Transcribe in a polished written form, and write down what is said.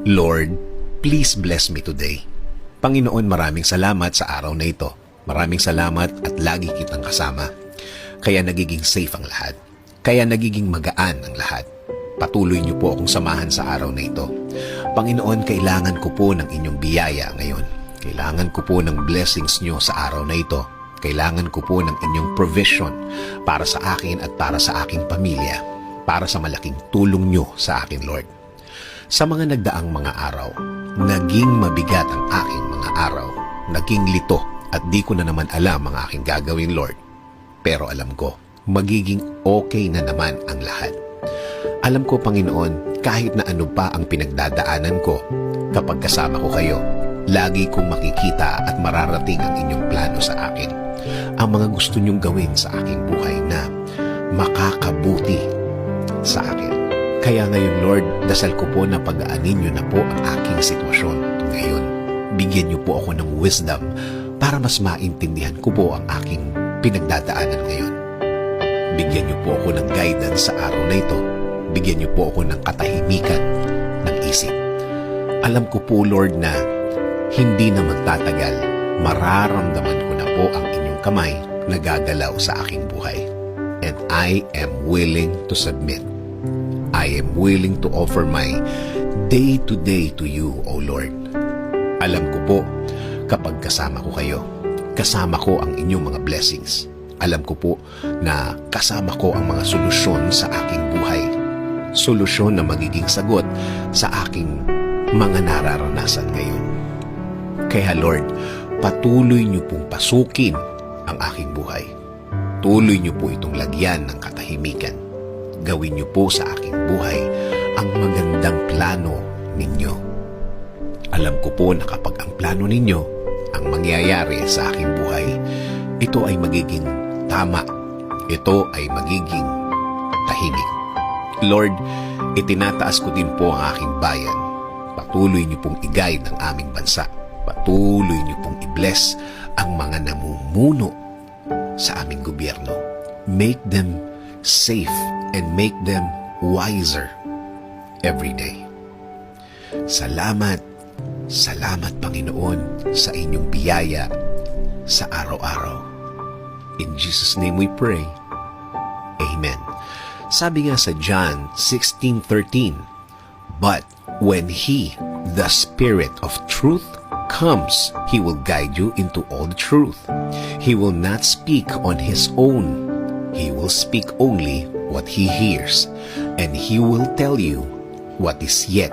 Lord, please bless me today. Panginoon, maraming salamat sa araw na ito. Maraming salamat at lagi kitang kasama. Kaya nagiging safe ang lahat. Kaya nagiging magaan ang lahat. Patuloy niyo po akong samahan sa araw na ito. Panginoon, kailangan ko po ng inyong biyaya ngayon. Kailangan ko po ng blessings niyo sa araw na ito. Kailangan ko po ng inyong provision para sa akin at para sa aking pamilya. Para sa malaking tulong niyo sa akin, Lord. Sa mga nagdaang mga araw, naging mabigat ang aking mga araw. Naging lito at di ko na naman alam ang aking gagawin, Lord. Pero alam ko, magiging okay na naman ang lahat. Alam ko, Panginoon, kahit na ano pa ang pinagdadaanan ko, kapag kasama ko kayo, lagi kong makikita at mararating ang inyong plano sa akin. Ang mga gusto niyong gawin sa aking buhay na makakabuti sa akin. Kaya ngayon, Lord, dasal ko po na pag-aanin niyo na po ang aking sitwasyon ngayon. Bigyan niyo po ako ng wisdom para mas maintindihan ko po ang aking pinagdadaanan ngayon. Bigyan niyo po ako ng guidance sa araw na ito. Bigyan niyo po ako ng katahimikan ng isip. Alam ko po, Lord, na hindi na magtatagal, mararamdaman ko na po ang inyong kamay na gagalaw sa aking buhay. And I am willing to submit. I am willing to offer my day-to-day to you, O Lord. Alam ko po, kapag kasama ko kayo, kasama ko ang inyong mga blessings. Alam ko po na kasama ko ang mga solusyon sa aking buhay. Solusyon na magiging sagot sa aking mga nararanasan ngayon. Kaya Lord, patuloy niyo pong pasukin ang aking buhay. Tuloy niyo po itong lagyan ng katahimikan. Gawin niyo po sa aking buhay ang magandang plano ninyo. Alam ko po na kapag ang plano ninyo ang mangyayari sa aking buhay, ito ay magiging tama. Ito ay magiging tahimik. Lord, itinataas ko din po ang aking bayan. Patuloy niyo pong i-guide ang aming bansa. Patuloy niyo pong i-bless ang mga namumuno sa aming gobyerno. Make them safe and make them wiser every day. Salamat, salamat Panginoon sa inyong biyaya sa araw-araw. In Jesus' name we pray. Amen. Sabi nga sa John 16:13, "But when He, the Spirit of truth, comes, He will guide you into all the truth. He will not speak on His own. He will speak only what He hears, and He will tell you what is yet